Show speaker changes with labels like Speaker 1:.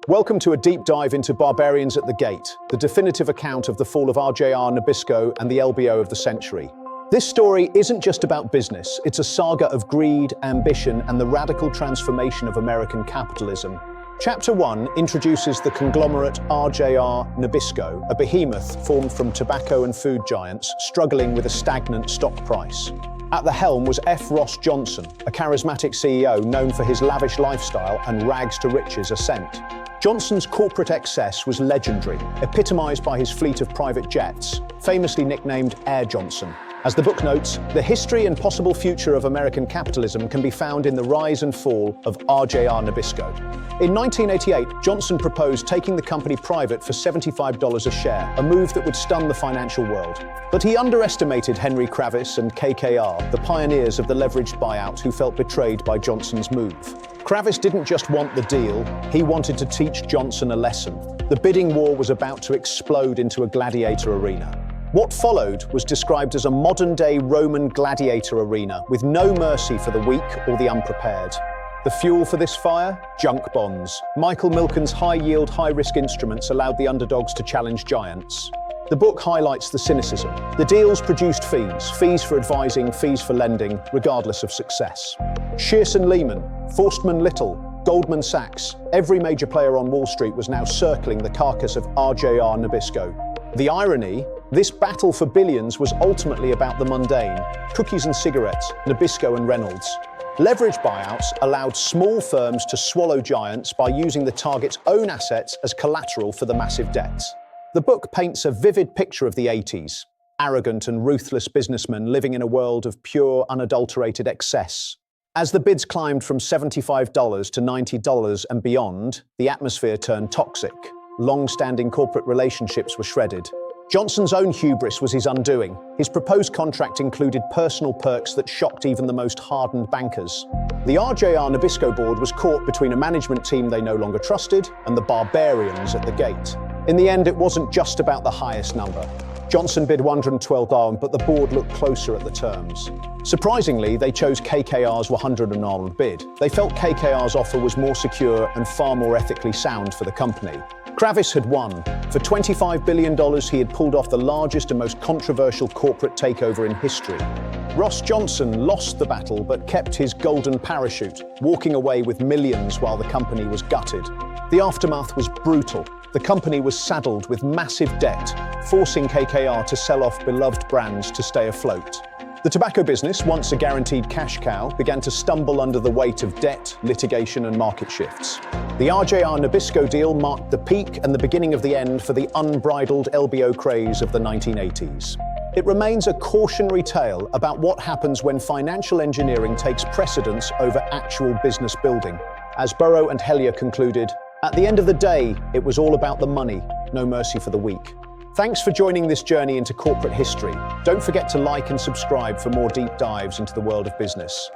Speaker 1: Welcome to a deep dive into Barbarians at the Gate, the definitive account of the fall of RJR Nabisco and the LBO of the century. This story isn't just about business, it's a saga of greed, ambition, and the radical transformation of American capitalism. Chapter 1 introduces the conglomerate RJR Nabisco, a behemoth formed from tobacco and food giants struggling with a stagnant stock price. At the helm was F. Ross Johnson, a charismatic CEO known for his lavish lifestyle and rags-to-riches ascent. Johnson's corporate excess was legendary, epitomized by his fleet of private jets, famously nicknamed Air Johnson. As the book notes, the history and possible future of American capitalism can be found in the rise and fall of RJR Nabisco. In 1988, Johnson proposed taking the company private for $75 a share, a move that would stun the financial world. But he underestimated Henry Kravis and KKR, the pioneers of the leveraged buyout who felt betrayed by Johnson's move. Kravis didn't just want the deal, he wanted to teach Johnson a lesson. The bidding war was about to explode into a gladiator arena. What followed was described as a modern-day Roman gladiator arena with no mercy for the weak or the unprepared. The fuel for this fire? Junk bonds. Michael Milken's high-yield, high-risk instruments allowed the underdogs to challenge giants. The book highlights the cynicism. The deals produced fees for advising, fees for lending, regardless of success. Shearson Lehman, Forstmann Little, Goldman Sachs, every major player on Wall Street was now circling the carcass of RJR Nabisco. The irony? This battle for billions was ultimately about the mundane, cookies and cigarettes, Nabisco and Reynolds. Leverage buyouts allowed small firms to swallow giants by using the target's own assets as collateral for the massive debts. The book paints a vivid picture of the 80s, arrogant and ruthless businessmen living in a world of pure, unadulterated excess. As the bids climbed from $75 to $90 and beyond, the atmosphere turned toxic. Long-standing corporate relationships were shredded. Johnson's own hubris was his undoing. His proposed contract included personal perks that shocked even the most hardened bankers. The RJR Nabisco board was caught between a management team they no longer trusted and the Barbarians at the Gate. In the end, it wasn't just about the highest number. Johnson bid $112, but the board looked closer at the terms. Surprisingly, they chose KKR's $100 bid. They felt KKR's offer was more secure and far more ethically sound for the company. Kravis had won. For $25 billion, he had pulled off the largest and most controversial corporate takeover in history. Ross Johnson lost the battle but kept his golden parachute, walking away with millions while the company was gutted. The aftermath was brutal. The company was saddled with massive debt, forcing KKR to sell off beloved brands to stay afloat. The tobacco business, once a guaranteed cash cow, began to stumble under the weight of debt, litigation, and market shifts. The RJR Nabisco deal marked the peak and the beginning of the end for the unbridled LBO craze of the 1980s. It remains a cautionary tale about what happens when financial engineering takes precedence over actual business building. As Burrow and Hellier concluded, at the end of the day, it was all about the money, no mercy for the weak. Thanks for joining this journey into corporate history. Don't forget to like and subscribe for more deep dives into the world of business.